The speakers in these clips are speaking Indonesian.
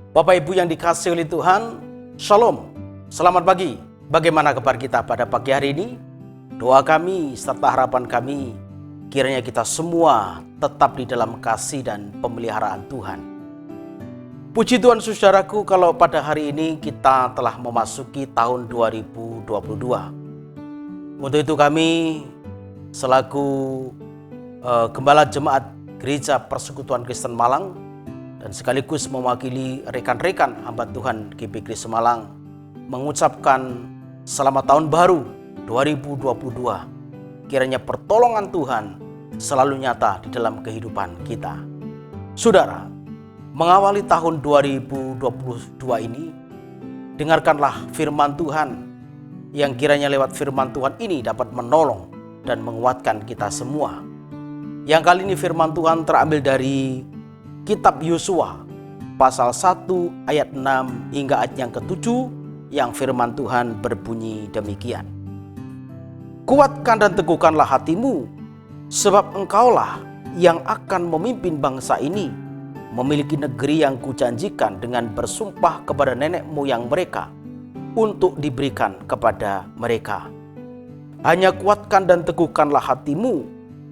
Bapak Ibu yang dikasihi oleh Tuhan, Shalom, selamat pagi. Bagaimana kabar kita pada pagi hari ini? Doa kami serta harapan kami, kiranya kita semua tetap di dalam kasih dan pemeliharaan Tuhan. Puji Tuhan saudaraku, kalau pada hari ini kita telah memasuki tahun 2022. Untuk itu kami selaku Gembala Jemaat Gereja Persekutuan Kristen Malang dan sekaligus mewakili rekan-rekan hamba Tuhan GPK Semalang mengucapkan selamat tahun baru 2022. Kiranya pertolongan Tuhan selalu nyata di dalam kehidupan kita. Saudara, mengawali tahun 2022 ini, dengarkanlah firman Tuhan yang kiranya lewat firman Tuhan ini dapat menolong dan menguatkan kita semua. Yang kali ini firman Tuhan terambil dari Kitab Yosua pasal 1 ayat 6 hingga ayat yang ke-7 yang firman Tuhan berbunyi demikian. Kuatkan dan teguhkanlah hatimu, sebab engkaulah yang akan memimpin bangsa ini memiliki negeri yang kujanjikan dengan bersumpah kepada nenek moyang mereka untuk diberikan kepada mereka. Hanya kuatkan dan teguhkanlah hatimu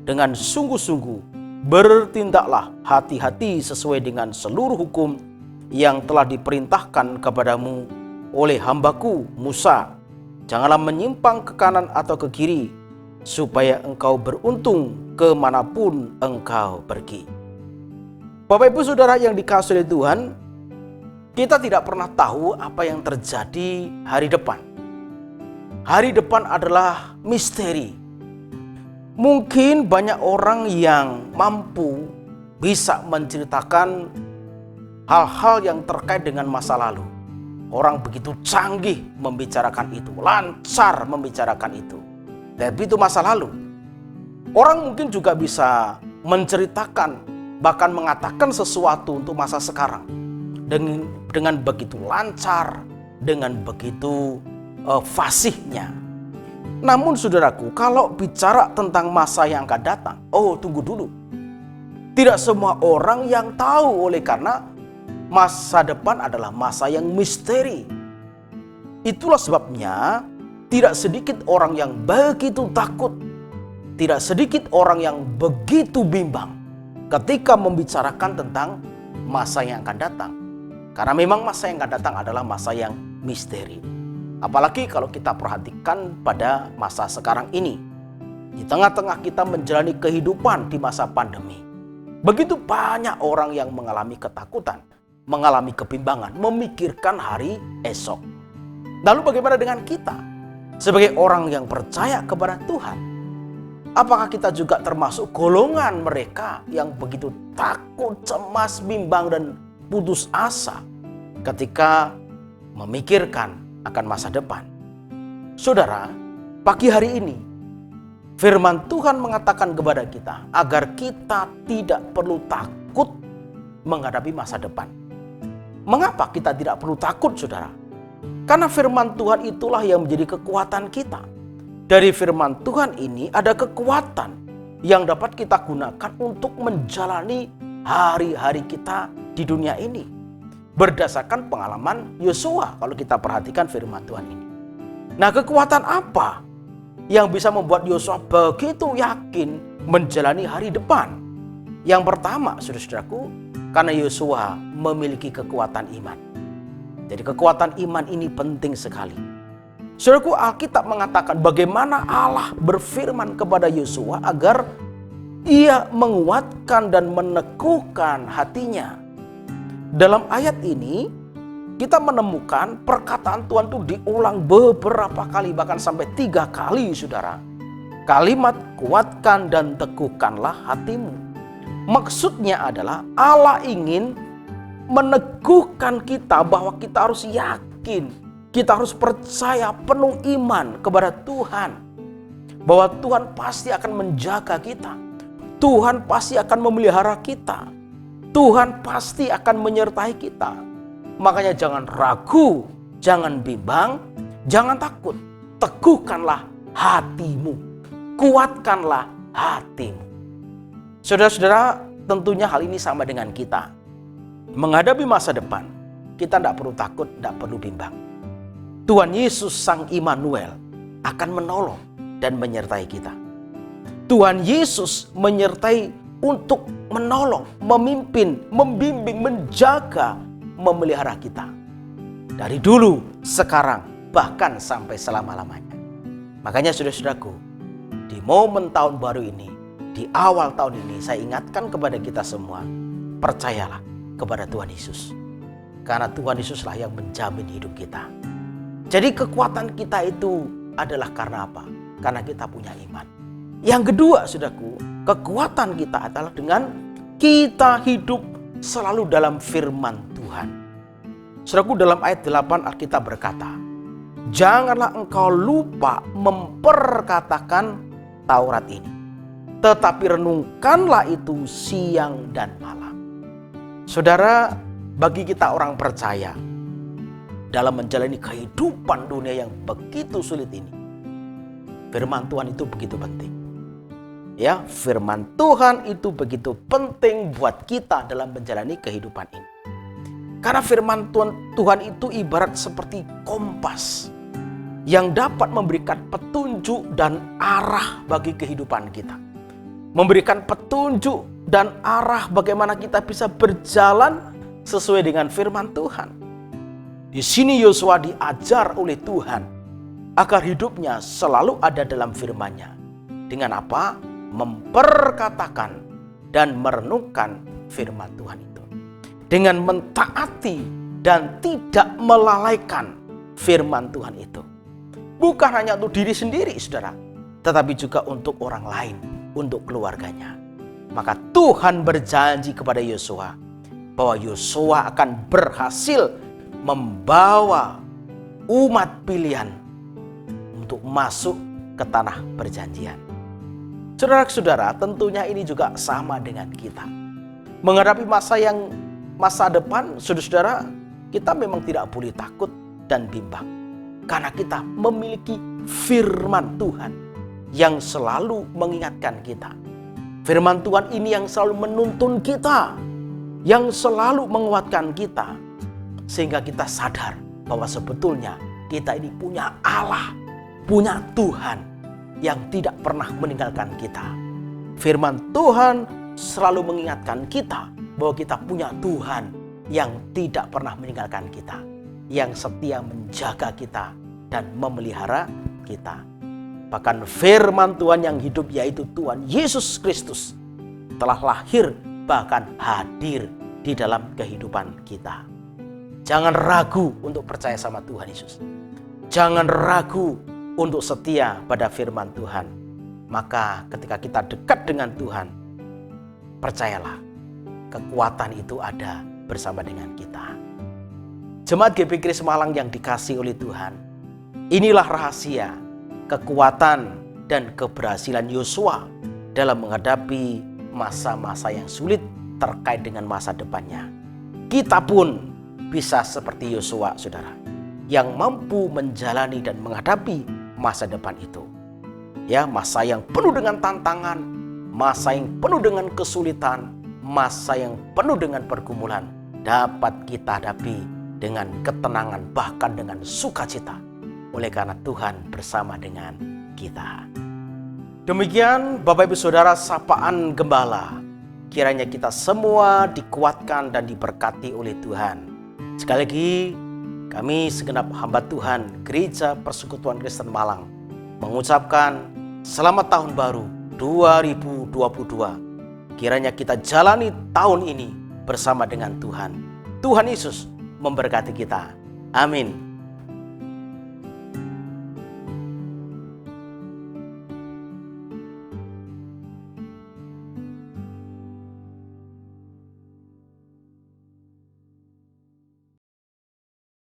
dengan sungguh-sungguh, bertindaklah hati-hati sesuai dengan seluruh hukum yang telah diperintahkan kepadamu oleh hambaku Musa. Janganlah menyimpang ke kanan atau ke kiri, supaya engkau beruntung kemanapun engkau pergi. Bapak Ibu Saudara yang dikasihi oleh Tuhan, kita tidak pernah tahu apa yang terjadi hari depan. Hari depan adalah misteri. Mungkin banyak orang yang mampu bisa menceritakan hal-hal yang terkait dengan masa lalu. Orang begitu canggih membicarakan itu, lancar membicarakan itu. Tapi itu masa lalu. Orang mungkin juga bisa menceritakan, bahkan mengatakan sesuatu untuk masa sekarang. Dengan begitu lancar, dengan begitu fasihnya. Namun saudaraku, kalau bicara tentang masa yang akan datang, tunggu dulu. Tidak semua orang yang tahu, oleh karena masa depan adalah masa yang misteri. Itulah sebabnya tidak sedikit orang yang begitu takut, tidak sedikit orang yang begitu bimbang ketika membicarakan tentang masa yang akan datang. Karena memang masa yang akan datang adalah masa yang misteri. Apalagi kalau kita perhatikan pada masa sekarang ini. Di tengah-tengah kita menjalani kehidupan di masa pandemi. Begitu banyak orang yang mengalami ketakutan, mengalami kebimbangan, memikirkan hari esok. Lalu bagaimana dengan kita? Sebagai orang yang percaya kepada Tuhan, apakah kita juga termasuk golongan mereka yang begitu takut, cemas, bimbang, dan putus asa ketika memikirkan akan masa depan? Saudara, pagi hari ini firman Tuhan mengatakan kepada kita agar kita tidak perlu takut menghadapi masa depan. Mengapa kita tidak perlu takut, saudara? Karena firman Tuhan itulah yang menjadi kekuatan kita. Dari firman Tuhan ini ada kekuatan yang dapat kita gunakan untuk menjalani hari-hari kita di dunia ini. Berdasarkan pengalaman Yosua kalau kita perhatikan firman Tuhan ini. Nah, kekuatan apa yang bisa membuat Yosua begitu yakin menjalani hari depan? Yang pertama, saudara-saudaraku, karena Yosua memiliki kekuatan iman. Jadi kekuatan iman ini penting sekali. Saudaraku, Alkitab mengatakan bagaimana Allah berfirman kepada Yosua agar ia menguatkan dan meneguhkan hatinya. Dalam ayat ini kita menemukan perkataan Tuhan itu diulang beberapa kali, bahkan sampai 3 kali, saudara. Kalimat kuatkan dan teguhkanlah hatimu. Maksudnya adalah Allah ingin meneguhkan kita bahwa kita harus yakin, kita harus percaya penuh iman kepada Tuhan. Bahwa Tuhan pasti akan menjaga kita. Tuhan pasti akan memelihara kita. Tuhan pasti akan menyertai kita. Makanya jangan ragu, jangan bimbang, jangan takut. Teguhkanlah hatimu. Kuatkanlah hatimu. Saudara-saudara, tentunya hal ini sama dengan kita. Menghadapi masa depan, kita tidak perlu takut, tidak perlu bimbang. Tuhan Yesus Sang Immanuel akan menolong dan menyertai kita. Tuhan Yesus menyertai untuk menolong, memimpin, membimbing, menjaga, memelihara kita. Dari dulu, sekarang, bahkan sampai selama-lamanya. Makanya saudara-saudaraku, di momen tahun baru ini, di awal tahun ini, saya ingatkan kepada kita semua, percayalah kepada Tuhan Yesus. Karena Tuhan Yesuslah yang menjamin hidup kita. Jadi kekuatan kita itu adalah karena apa? Karena kita punya iman. Yang kedua, saudaraku, kekuatan kita adalah dengan kita hidup selalu dalam firman Tuhan. Saudaraku, dalam ayat 8 Alkitab berkata, janganlah engkau lupa memperkatakan Taurat ini, tetapi renungkanlah itu siang dan malam. Saudara, bagi kita orang percaya, dalam menjalani kehidupan dunia yang begitu sulit ini, firman Tuhan itu begitu penting. Ya, firman Tuhan itu begitu penting buat kita dalam menjalani kehidupan ini. Karena firman Tuhan itu ibarat seperti kompas yang dapat memberikan petunjuk dan arah bagi kehidupan kita. Memberikan petunjuk dan arah bagaimana kita bisa berjalan sesuai dengan firman Tuhan. Di sini Yosua diajar oleh Tuhan agar hidupnya selalu ada dalam firman-Nya. Dengan apa? Memperkatakan dan merenungkan firman Tuhan itu. Dengan mentaati dan tidak melalaikan firman Tuhan itu. Bukan hanya untuk diri sendiri, saudara, tetapi juga untuk orang lain, untuk keluarganya. Maka Tuhan berjanji kepada Yosua bahwa Yosua akan berhasil membawa umat pilihan untuk masuk ke tanah perjanjian. Saudara-saudara, tentunya ini juga sama dengan kita. Menghadapi masa depan, saudara-saudara, kita memang tidak boleh takut dan bimbang. Karena kita memiliki firman Tuhan yang selalu mengingatkan kita. Firman Tuhan ini yang selalu menuntun kita, yang selalu menguatkan kita. Sehingga kita sadar bahwa sebetulnya kita ini punya Allah, punya Tuhan yang tidak pernah meninggalkan kita. Firman Tuhan selalu mengingatkan kita bahwa kita punya Tuhan yang tidak pernah meninggalkan kita, yang setia menjaga kita dan memelihara kita. Bahkan firman Tuhan yang hidup, yaitu Tuhan Yesus Kristus, telah lahir bahkan hadir di dalam kehidupan kita. Jangan ragu untuk percaya sama Tuhan Yesus. Jangan ragu untuk setia pada firman Tuhan. Maka ketika kita dekat dengan Tuhan, percayalah, kekuatan itu ada bersama dengan kita. Jemaat GP Grace Malang yang dikasihi oleh Tuhan, inilah rahasia kekuatan dan keberhasilan Yosua dalam menghadapi masa-masa yang sulit terkait dengan masa depannya. Kita pun bisa seperti Yosua, saudara, yang mampu menjalani dan menghadapi masa depan itu. Ya, masa yang penuh dengan tantangan, masa yang penuh dengan kesulitan, masa yang penuh dengan pergumulan dapat kita hadapi dengan ketenangan, bahkan dengan sukacita, oleh karena Tuhan bersama dengan kita. Demikian Bapak Ibu Saudara sapaan gembala. Kiranya kita semua dikuatkan dan diberkati oleh Tuhan. Sekali lagi, kami segenap hamba Tuhan Gereja Persekutuan Kristen Malang mengucapkan selamat tahun baru 2022. Kiranya kita jalani tahun ini bersama dengan Tuhan. Tuhan Yesus memberkati kita. Amin.